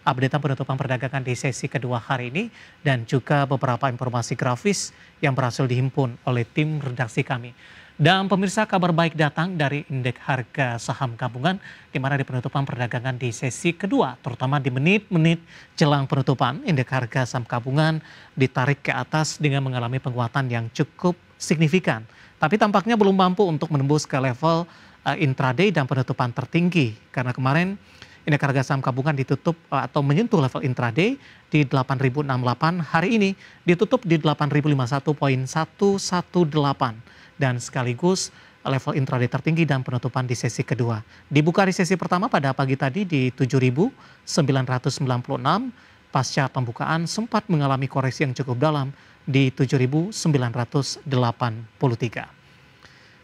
update penutupan perdagangan di sesi kedua hari ini dan juga beberapa informasi grafis yang berhasil dihimpun oleh tim redaksi kami. Dan pemirsa, kabar baik datang dari indeks harga saham gabungan di mana di penutupan perdagangan di sesi kedua, terutama di menit-menit jelang penutupan, indeks harga saham gabungan ditarik ke atas dengan mengalami penguatan yang cukup signifikan. Tapi tampaknya belum mampu untuk menembus ke level intraday dan penutupan tertinggi karena kemarin indeks harga saham gabungan ditutup atau menyentuh level intraday di 8.068, hari ini ditutup di 8.051.118 dan sekaligus level intraday tertinggi dan penutupan di sesi kedua. Dibuka di sesi pertama pada pagi tadi di 7.996, pasca pembukaan sempat mengalami koreksi yang cukup dalam di 7.983.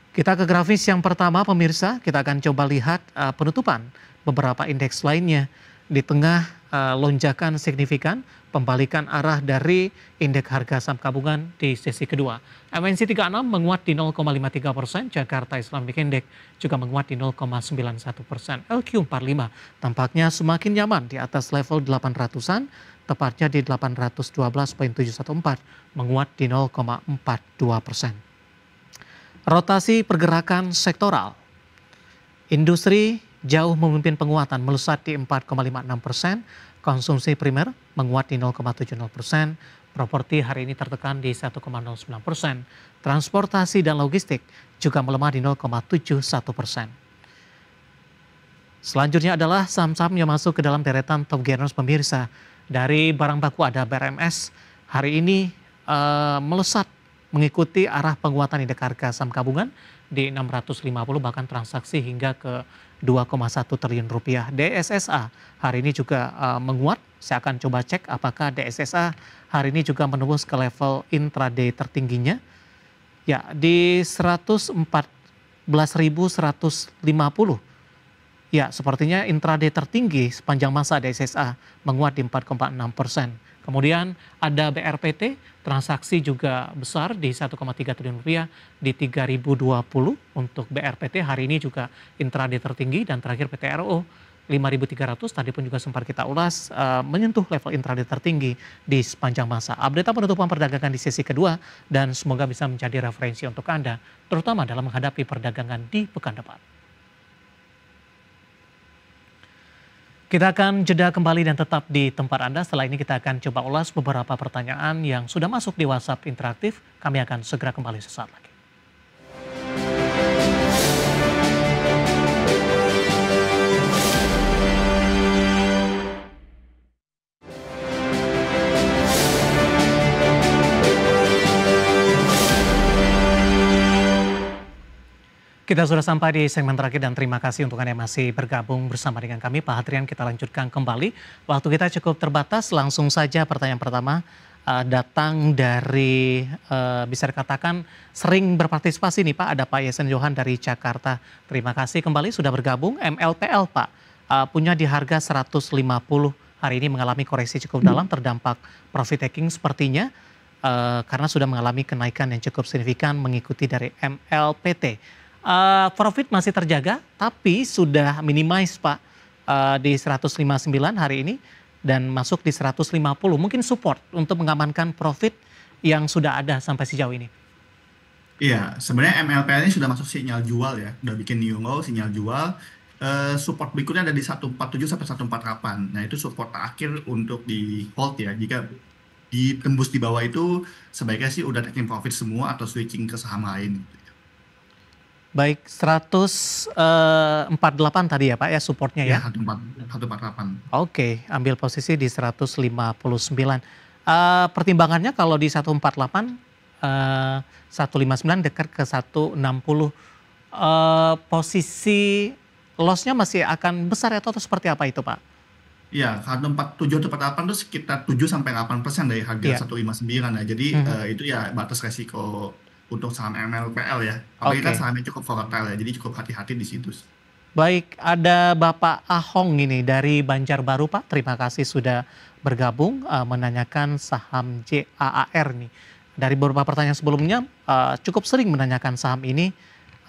Kita ke grafis yang pertama pemirsa, kita akan coba lihat penutupan beberapa indeks lainnya di tengah lonjakan signifikan pembalikan arah dari indeks harga saham gabungan di sesi kedua. MNC 36 menguat di 0,53%, Jakarta Islamic Index juga menguat di 0,91%. LQ45 tampaknya semakin nyaman di atas level 800-an, tepatnya di 812.714, menguat di 0,42%. Rotasi pergerakan sektoral. Industri jauh memimpin penguatan, melesat di 4,56%, konsumsi primer menguat di 0,70%, properti hari ini tertekan di 1,09%, transportasi dan logistik juga melemah di 0,71%. Selanjutnya adalah saham-saham yang masuk ke dalam deretan top gainers pemirsa. Dari barang baku ada BRMS, hari ini melesat mengikuti arah penguatan indeks harga saham gabungan di 650, bahkan transaksi hingga ke 2,1 triliun rupiah. DSSA hari ini juga menguat. Saya akan coba cek apakah DSSA hari ini juga menembus ke level intraday tertingginya. Ya, di 114.150. Ya, sepertinya intraday tertinggi sepanjang masa DSSA menguat di 4,6%. Kemudian ada BRPT, transaksi juga besar di 1,3 triliun rupiah di 3.020 untuk BRPT. Hari ini juga intraday tertinggi dan terakhir PT RO 5.300 tadi pun juga sempat kita ulas menyentuh level intraday tertinggi di sepanjang masa. Update penutupan perdagangan di sesi kedua dan semoga bisa menjadi referensi untuk Anda terutama dalam menghadapi perdagangan di pekan depan. Kita akan jeda kembali dan tetap di tempat Anda. Setelah ini kita akan coba ulas beberapa pertanyaan yang sudah masuk di WhatsApp interaktif. Kami akan segera kembali sesaat lagi. Kita sudah sampai di segmen terakhir dan terima kasih untuk Anda yang masih bergabung bersama dengan kami. Pak Hadrian, kita lanjutkan kembali. Waktu kita cukup terbatas, langsung saja pertanyaan pertama datang dari bisa dikatakan sering berpartisipasi nih Pak. Ada Pak Yesen Johan dari Jakarta. Terima kasih kembali sudah bergabung. MLPL Pak, punya di harga 150. Hari ini mengalami koreksi cukup dalam, terdampak profit taking sepertinya. Karena sudah mengalami kenaikan yang cukup signifikan mengikuti dari MLPT. Profit masih terjaga tapi sudah minimize Pak di 159 hari ini dan masuk di 150, mungkin support untuk mengamankan profit yang sudah ada sampai sejauh ini. Iya, sebenarnya MLPL ini sudah masuk sinyal jual ya, udah bikin new low, sinyal jual. Support berikutnya ada di 147 sampai 148. Nah itu support terakhir untuk di hold ya. Jika ditembus di bawah itu sebaiknya sih udah taking profit semua atau switching ke saham lain. Baik, 148 tadi ya Pak ya supportnya ya? 148. Oke, ambil posisi di 159. Pertimbangannya kalau di 148, 159 dekat ke 160. Posisi lossnya masih akan besar atau seperti apa itu Pak? Iya, 147 atau 48 itu sekitar 7-8% dari harga 159 ya. Jadi itu ya batas resiko untuk saham MLPL ya. Apalagi kan sahamnya cukup volatile ya, jadi cukup hati-hati di situ. Baik, ada Bapak Ahong ini dari Banjarbaru Pak. Terima kasih sudah bergabung menanyakan saham JAAR nih. Dari beberapa pertanyaan sebelumnya cukup sering menanyakan saham ini.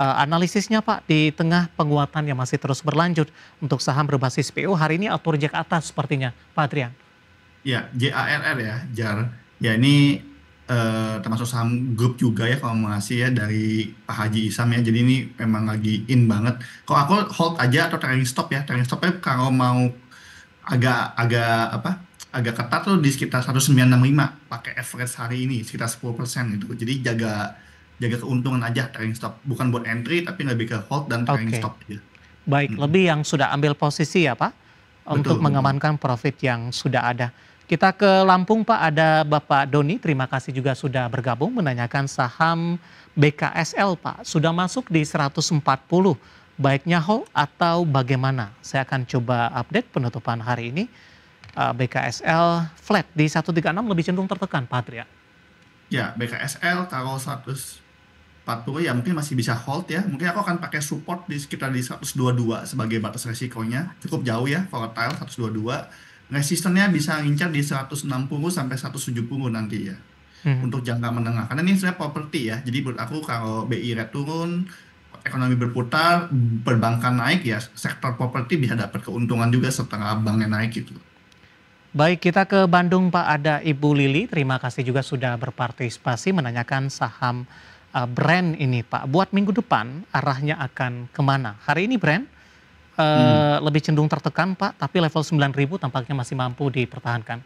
Analisisnya Pak, di tengah penguatan yang masih terus berlanjut untuk saham berbasis PO, hari ini auto reject atas sepertinya, Pak Adrian. Ya, JARR ya, JAR. Ya ini termasuk saham grup juga ya kalau masih ya dari Pak Haji Isam ya. Jadi ini memang lagi in banget. Kalau aku hold aja atau trailing stop ya. Trailing stopnya kalau mau agak agak apa? Agak ketat tuh di sekitar 1965 pakai average hari ini sekitar 10% gitu. Jadi jaga jaga keuntungan aja trailing stop. Bukan buat entry tapi lebih ke hold dan trailing Oke, stop aja. baik, Mm-mm. lebih yang sudah ambil posisi ya Pak, untuk Betul, betul. mengamankan profit yang sudah ada. Kita ke Lampung Pak, ada Bapak Doni, terima kasih juga sudah bergabung menanyakan saham BKSL Pak, sudah masuk di 140, baiknya hold atau bagaimana? Saya akan coba update penutupan hari ini. BKSL flat di 136 lebih cenderung tertekan Pak Adrian. Ya, BKSL kalau 140 ya mungkin masih bisa hold ya. Mungkin aku akan pakai support di sekitar di 122 sebagai batas resikonya. Cukup jauh ya, volatile 122. Resistennya bisa ngincar di 160 sampai 170 nanti ya. Mhm. Untuk jangka menengah. Karena ini sebenarnya properti ya. Jadi menurut aku kalau BI rate turun, ekonomi berputar, perbankan naik ya, sektor properti bisa dapat keuntungan juga setelah banknya naik gitu. Baik, kita ke Bandung Pak, ada Ibu Lili. Terima kasih juga sudah berpartisipasi menanyakan saham brand ini Pak. Buat minggu depan arahnya akan kemana? Hari ini brand Hmm. lebih cenderung tertekan Pak, tapi level 9.000 tampaknya masih mampu dipertahankan.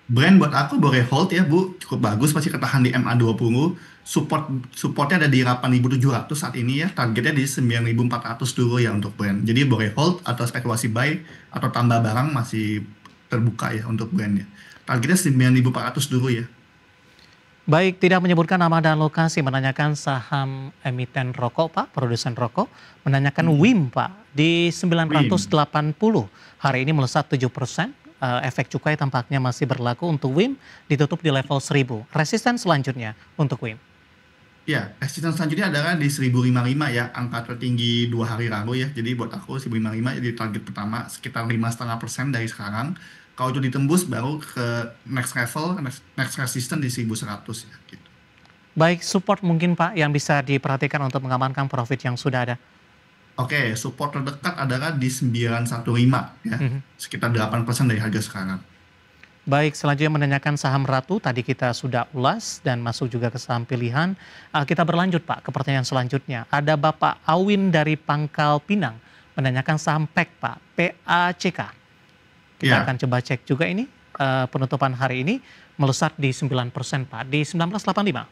Brand buat aku boleh hold ya Bu, cukup bagus masih ketahan di MA20. Supportnya ada di 8.700 saat ini ya, targetnya di 9.400 dulu ya untuk brand. Jadi boleh hold atau spekulasi buy atau tambah barang masih terbuka ya untuk brandnya. Targetnya 9.400 dulu ya. Baik, tidak menyebutkan nama dan lokasi, menanyakan saham emiten rokok Pak, produsen rokok, menanyakan Hmm. WIM Pak, di Win. 980, hari ini melesat 7%, efek cukai tampaknya masih berlaku untuk WIM, ditutup di level 1000. Resisten selanjutnya untuk WIM. Ya, resistance selanjutnya adalah di 1055 ya, angka tertinggi 2 hari lalu ya. Jadi buat aku 1055 jadi target pertama sekitar 5,5% dari sekarang. Kalau itu ditembus baru ke next level, next resistance di 1100 ya gitu. Baik, support mungkin Pak yang bisa diperhatikan untuk mengamankan profit yang sudah ada. Oke, support terdekat adalah di 915 ya, Mhm. sekitar 8% dari harga sekarang. Baik, selanjutnya menanyakan saham Ratu, tadi kita sudah ulas dan masuk juga ke saham pilihan. Kita berlanjut Pak ke pertanyaan selanjutnya. Ada Bapak Awin dari Pangkal Pinang menanyakan saham PEK Pak, PACK. Kita Ya, akan coba cek juga ini, penutupan hari ini melesat di 9% Pak, di 1985.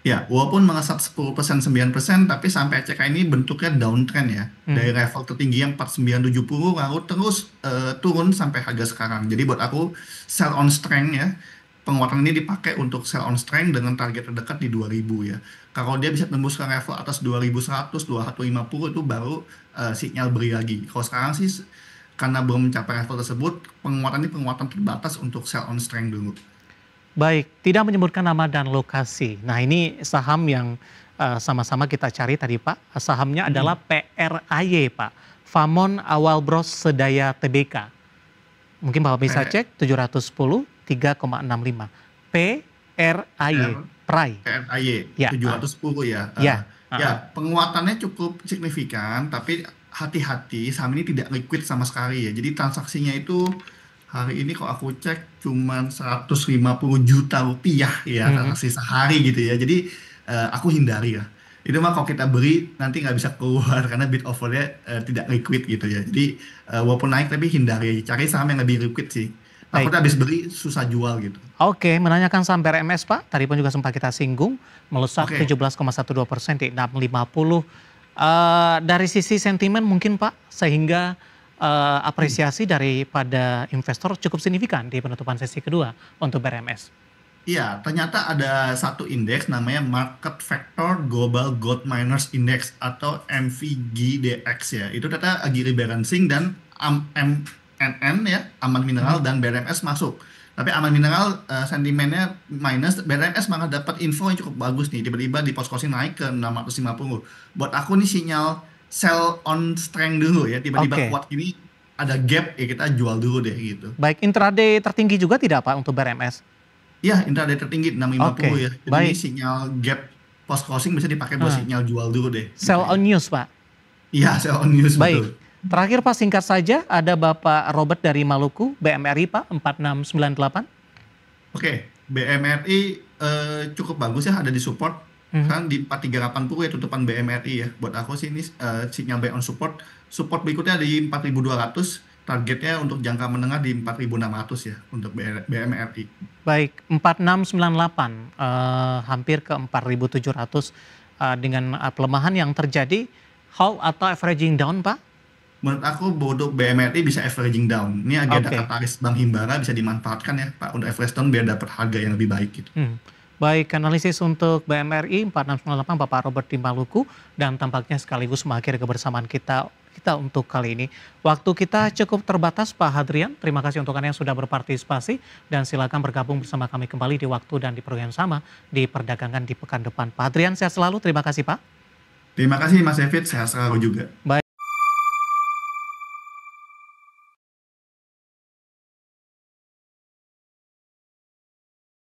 ya, walaupun mengesat 10% 9%, tapi sampai CK ini bentuknya downtrend ya. Dari Mhm. level tertinggi yang 4970 lalu terus turun sampai harga sekarang. Jadi buat aku sell on strength ya. Penguatan ini dipakai untuk sell on strength dengan target terdekat di 2000 ya. Kalau dia bisa tembus ke level atas 2100, 2150 itu baru sinyal beri lagi. Kalau sekarang sih karena belum mencapai level tersebut, penguatan ini penguatan terbatas untuk sell on strength dulu. Baik, tidak menyebutkan nama dan lokasi. Nah, ini saham yang sama-sama kita cari tadi Pak. Sahamnya adalah Hmm. PRAY Pak. Famon Awal Bros Sedaya Tbk. Mungkin Bapak bisa P- cek 710 3,65. PRAY, R PRAY. PRAY Ya, 710 ya. ya. Ya, penguatannya cukup signifikan, tapi hati-hati, saham ini tidak liquid sama sekali ya. Jadi transaksinya itu hari ini kalau aku cek cuma 150 juta rupiah ya Mhm. transaksi sehari gitu ya. Jadi aku hindari ya. Itu mah kalau kita beli nanti nggak bisa keluar karena bid offernya tidak liquid gitu ya. Jadi walaupun naik tapi hindari, cari saham yang lebih liquid sih. Baik. Takutnya habis beli susah jual gitu. Oke, menanyakan saham BRMS Pak. Tadi pun juga sempat kita singgung, melesat Oke. 17,12% di 650. Dari sisi sentimen mungkin Pak, sehingga apresiasi daripada investor cukup signifikan di penutupan sesi kedua untuk BRMS. Iya, ternyata ada satu indeks namanya Market Factor Global Gold Miners Index atau MVGDX ya. Itu ternyata lagi rebalancing dan MNN ya, Aman Mhm. Mineral dan BRMS masuk. Tapi Aman Mineral sentimennya minus, BRMS malah dapat info yang cukup bagus nih. Tiba-tiba di post closing naik ke 650. Buat aku nih sinyal sell on strength dulu ya. Tiba-tiba Oke, kuat ini ada gap ya kita jual dulu deh gitu. baik, intraday tertinggi juga tidak Pak untuk BRMS? Ya, intraday tertinggi 650 Oke, ya. Jadi ini baik. sinyal gap post closing bisa dipakai buat Nah, sinyal jual dulu deh gitu sell ya. on news, Pak. Iya, sell on news Baik. betul. Terakhir Pak, singkat saja, ada Bapak Robert dari Maluku, BMRI Pak, 4698. Oke, BMRI cukup bagus ya, ada di support. Mhm. Kan di 4380 ya tutupan BMRI ya. Buat aku sih ini sinyal buy on support. Support berikutnya di 4200, targetnya untuk jangka menengah di 4600 ya untuk BMRI. Baik, 4698, hampir ke 4700, dengan pelemahan yang terjadi, hold atau averaging down Pak? Menurut aku untuk BMRI bisa averaging down. Ini lagi ada Oke. katalis Bank Himbara, bisa dimanfaatkan ya Pak untuk average down biar dapat harga yang lebih baik gitu. Baik, analisis untuk BMRI 4698 Bapak Robert di Maluku, dan tampaknya sekaligus mengakhiri kebersamaan kita untuk kali ini. Waktu kita cukup terbatas Pak Hadrian, terima kasih untuk Anda yang sudah berpartisipasi, dan silakan bergabung bersama kami kembali di waktu dan di program yang sama di perdagangan di pekan depan. Pak Hadrian, sehat selalu, terima kasih Pak. Terima kasih Mas David, sehat selalu juga. Baik.